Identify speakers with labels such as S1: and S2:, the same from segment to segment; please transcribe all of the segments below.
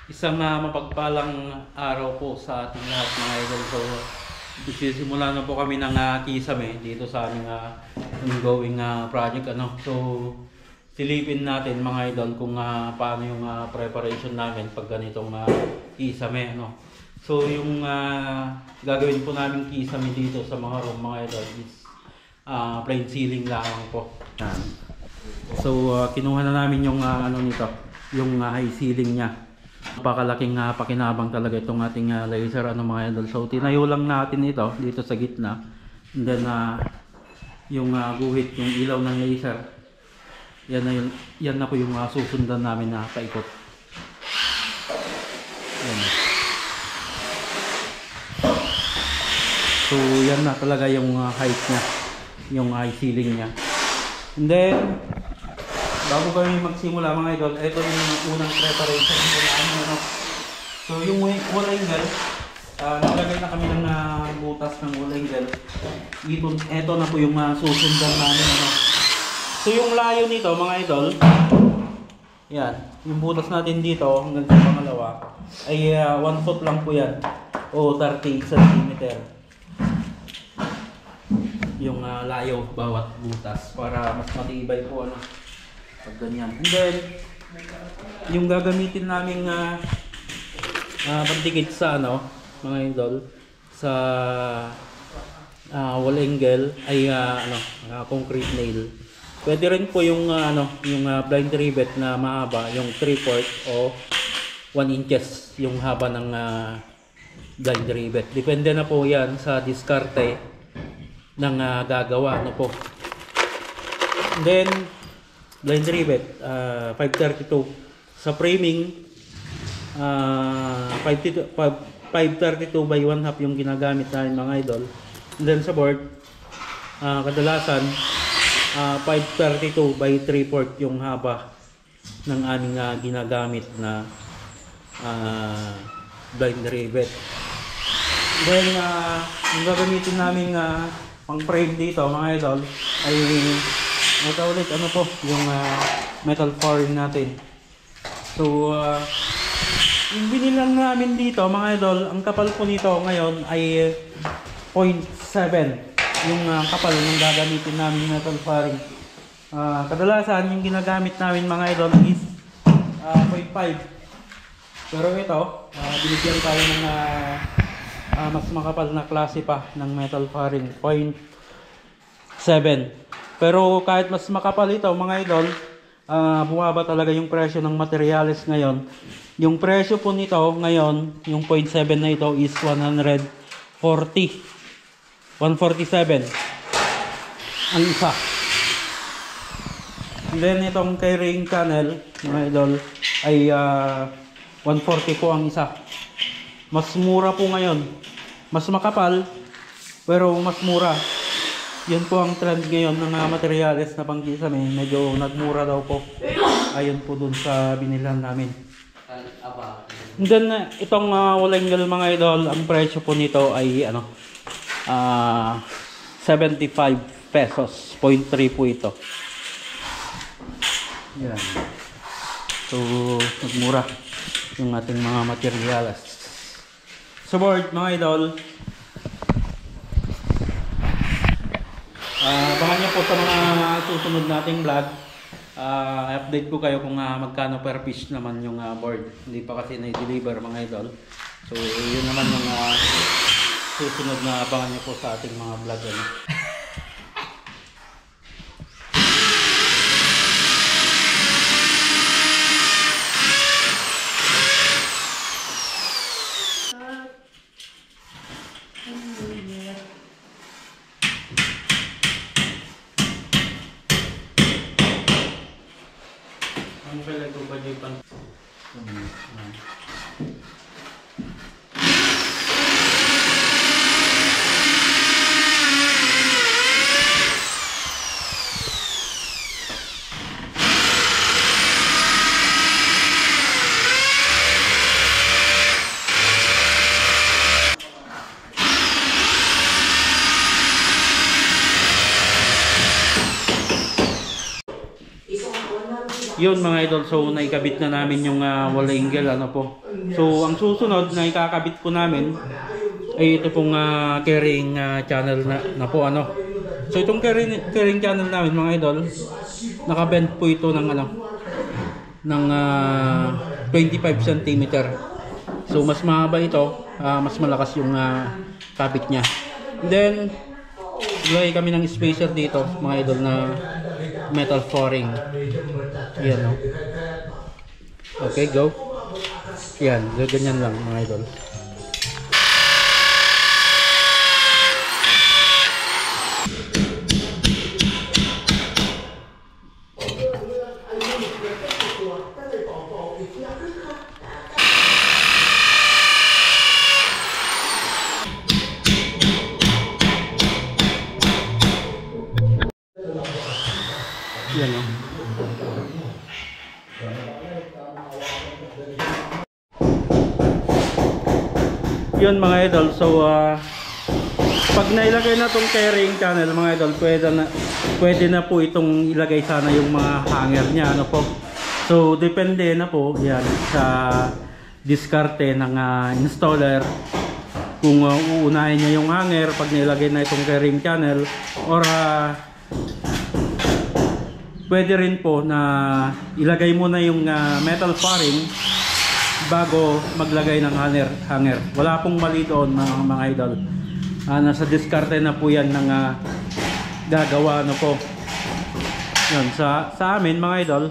S1: Isang mapagpalang araw po sa ating lahat mga idol. So, sisimula na po kami ng kisame dito sa aming ongoing project. So, silipin natin mga idol kung paano yung preparation namin pag ganitong kisame. So, yung gagawin po namin kisame dito sa mga room mga idol is plain ceiling lamang po. So, kinuha na namin yung yung high ceiling niya. Napakalaking pakinabang talaga itong ating laser mga idol. So tinayo lang natin ito dito sa gitna. And then yung guhit, yung ilaw ng laser. Yan na po yung susundan namin na paikot. Yan. So yan na talaga yung height niya, yung high ceiling niya. And then bago kami magsimula mga idol, ito yung unang preparation po namin. So yung wall angle, naglagay na kami ng butas ng wall angle. Ito na po yung susundan namin. So yung layo nito mga idol, yan, yung butas natin dito hanggang sa pangalawa ay 1 foot lang po yan, o 30 cm. Yung layo bawat butas para mas matibay po ganyan. And then yung gagamitin naming pandikit sa mga idol sa wall angle ay concrete nail. Pwede rin po yung yung blind rivet na mahaba, yung 3/4 o 1 inches yung haba ng blind rivet. Depende na po yan sa diskarte ng gagawa po. And then blind rivet 532 sa framing, 532 by 1/2 yung ginagamit namin mga idol. And then sa board kadalasan 532 by 3/4 yung haba ng aming ginagamit na blind rivet. Then yung gagamitin namin pang frame dito mga idol ay ito ulit yung metal flooring natin. So yung binilang namin dito mga idol, ang kapal po nito ngayon ay 0.7 yung kapal ng gagamitin namin metal flooring. Kadalasan yung ginagamit namin mga idol is 0.5, pero ito binigyan tayo ng mas makapal na klase pa ng metal flooring, 0.7. Pero kahit mas makapal ito mga idol, bumaba talaga yung presyo ng materials ngayon. Yung presyo po nito ngayon, yung 0.7 na ito is 147 ang isa. And then itong kay ring channel mga idol ay 140 po ang isa. Mas mura po ngayon, mas makapal pero mas mura. Yun po ang trend ngayon ng materials na pangkisame. Medyo nagmura daw po. Ayun po dun sa binilhan namin. And then itong wall angle mga idol, ang presyo po nito ay 75 pesos. 0.3 po ito. Yan. So nagmura yung ating mga materials. Sa board mga idol, abangan nyo po sa mga susunod nating vlog. Update ko kayo kung magkano per piece naman yung board. Hindi pa kasi na-deliver mga idol. So yun naman yung susunod na abangan nyo po sa ating mga vlog. Ang pala ito ba yung pan...
S2: Isang buwan namin
S1: Yun mga idol, so naikabit na namin yung wall angle, ano po. So ang susunod na ikakabit po namin ay ito pong carrying channel na po, ano. So itong carrying channel namin mga idol, nakabend po ito ng ng 25 cm. So mas mahaba ito, mas malakas yung kabit niya. Then lagay kami ng spacer dito mga idol na metal flooring. Yan, no? Okay, go. Yan, ganyan lang mga idol. Yan, no? Yun mga idol, so pag nailagay na tong carrying channel mga idol, pwede na po itong ilagay sana yung mga hanger niya, ano po. So depende na po yan sa diskarte ng installer kung uunahin niya yung hanger pag nilagay na itong carrying channel, or pwede rin po na ilagay muna yung metal fairing bago maglagay ng hanger. Wala pong mali doon mga idol. Nasa diskarte na po yan ng gagawa, ano po. Yun, sa amin mga idol,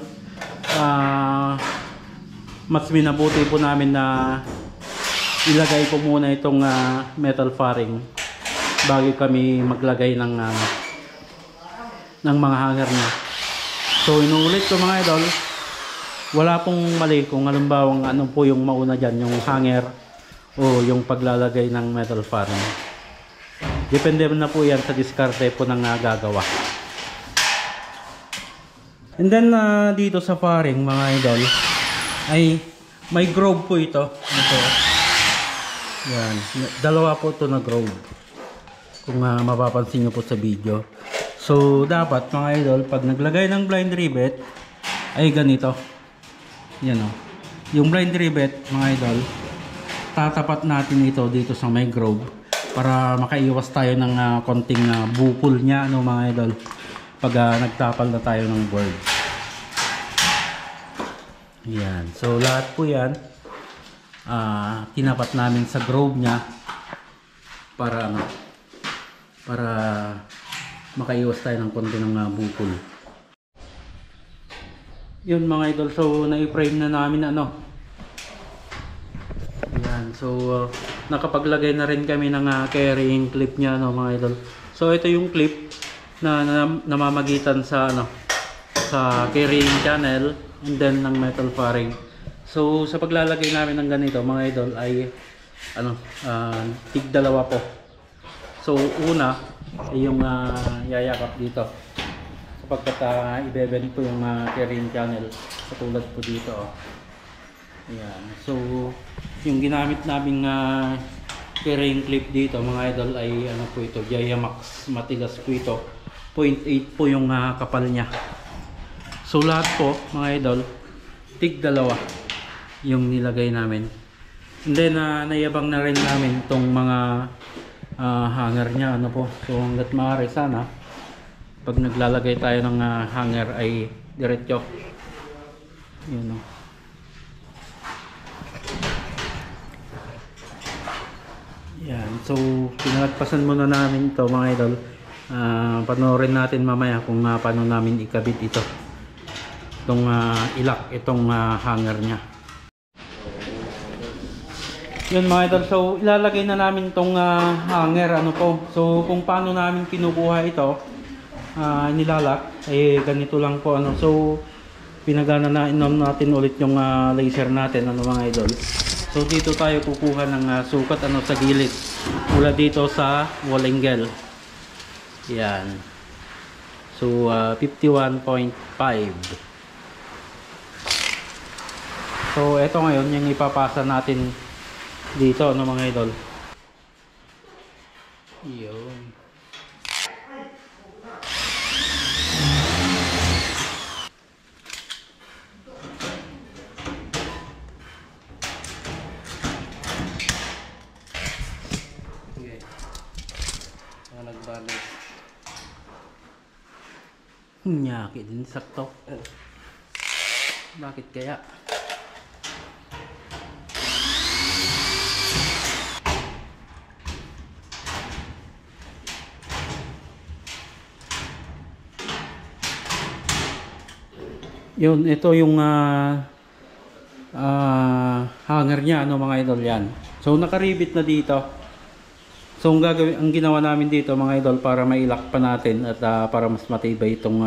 S1: mas minabuti po namin na ilagay po muna itong metal fairing bago kami maglagay ng mga hanger niya. So inuulit ko mga idol, wala pong mali kung halimbawa ano po yung mauna dyan, yung hanger o yung paglalagay ng metal fairing. Depende na po yan sa diskarte po ng gagawa. And then dito sa fairing mga idol ay may groove po ito. Ito. Yan. Dalawa po ito na groove, kung mapapansin nyo po sa video. So dapat mga idol, pag naglagay ng blind rivet ay ganito. Yan o. Yung blind rivet mga idol, tatapat natin ito dito sa may groove para makaiwas tayo ng konting bukol niya, ano mga idol, pag nagtapal na tayo ng board. Yan. So lahat po yan tinapat namin sa groove niya para makaiwas tayo ng konti ng bukol. Yun mga idol, so na-frame na namin yan. So nakapaglagay na rin kami ng carrying clip niya, mga idol. So ito yung clip na namamagitan sa sa carrying channel and then ng metal fairing. So sa paglalagay namin ng ganito mga idol ay tig-dalawa po. So una ay yung yayakap dito sapagkat ibebend po yung carrying channel katulad po dito. Ayan. So yung ginamit naming carrying clip dito mga idol ay po ito, Jayamax, matigas po ito, 0.8 po yung kapal niya. So lahat po mga idol tig-dalawa yung nilagay namin. And then nayabang na rin namin itong mga hanger niya, So hanggat maaari sana pag naglalagay tayo ng hanger ay diretso. Yun, Yan. So pinalagpasan muna namin ito mga idol. Panoorin natin mamaya kung paano namin ikabit ito. Itong ilak, itong hanger niya. Yun mga idol, so ilalagay na namin itong hanger, So kung paano namin kinukuha ito, nilalak, ay ganito lang po, So pinagana na natin ulit yung laser natin, mga idol. So dito tayo kukuha ng sukat, sa gilid, mula dito sa wall angle. Yan. So 51.5. So ito ngayon yung ipapasa natin dito, mga idol. Yun. Nyaki din sakto. Bakit kaya? Yun, ito yung hanger niya, ano mga idol yan. So nakaribit na dito. So ang ginawa namin dito mga idol para mailak pa natin at para mas matibay itong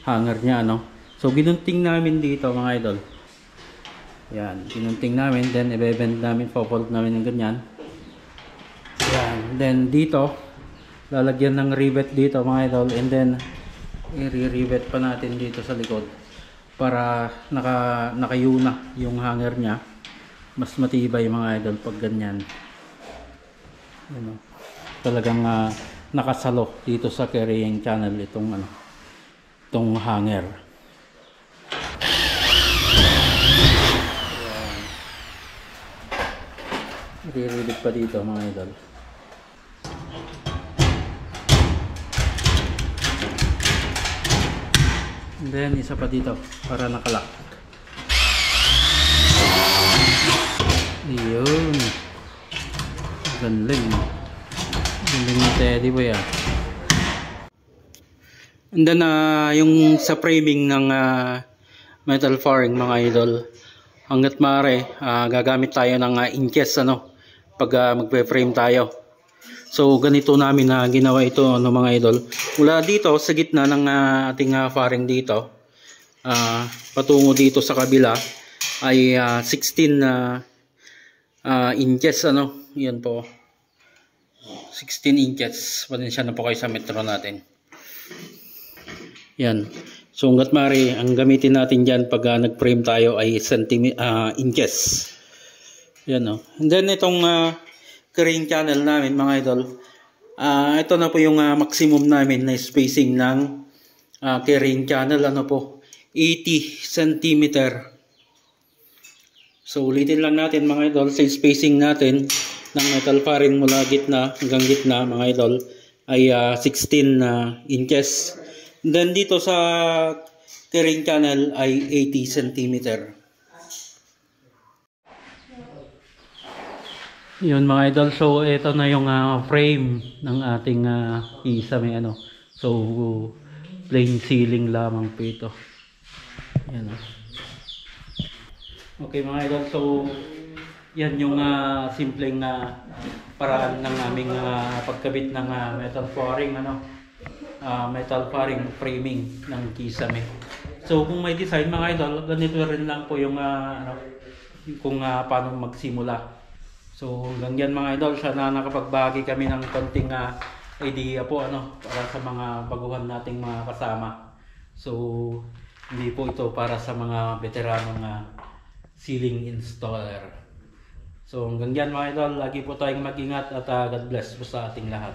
S1: hanger niya, ano. So ginunting namin dito mga idol. Yan, ginunting namin, then i-bend namin, fold namin ng ganyan. Yan, then dito lalagyan ng rivet dito mga idol, and then i-rivet pa natin dito sa likod para nakayuna yung hanger niya, mas matibay mga idol pag ganyan. Ano, talagang nakasalo dito sa carrying channel itong itong hanger. I-rivet pa dito mga idol. And then isa pa dito para nakalock. Ayun. Galing. Galing ni Teddy Boy ah. And then yung sa framing ng metal fairing mga idol, hanggat maaari gagamit tayo ng inches pag magpe-frame tayo. So ganito namin ginawa ito mga idol. Mula dito sa gitna ng ating fairing dito, patungo dito sa kabila ay 16 inches Yan po. 16 inches. Pasensya na po kayo sa metro natin. Yan. So hanggat maaari ang gamitin natin diyan pag nag-frame tayo ay inches. Yan And then itong carrying channel namin mga idol, ito na po yung maximum namin na spacing ng carrying channel, 80 cm. So ulitin lang natin mga idol, sa spacing natin ng metal fairing mula gitna hanggang gitna mga idol ay 16 inches. And then dito sa carrying channel ay 80 cm. Yun mga idol, so ito na yung frame ng ating kisame So plain ceiling lamang po ito. Yan Okay mga idol, so yan yung simpleng paraan ng aming pagkabit ng metal fairing metal fairing framing ng kisame. So kung may design mga idol, ganito rin lang po yung kung paano magsimula. So hanggang yan mga idol, sana nakapagbahagi kami ng konting idea po para sa mga baguhan nating mga kasama. So hindi po ito para sa mga veteranong ceiling installer. So hanggang yan mga idol, lagi po tayong mag-ingat at God bless po sa ating lahat.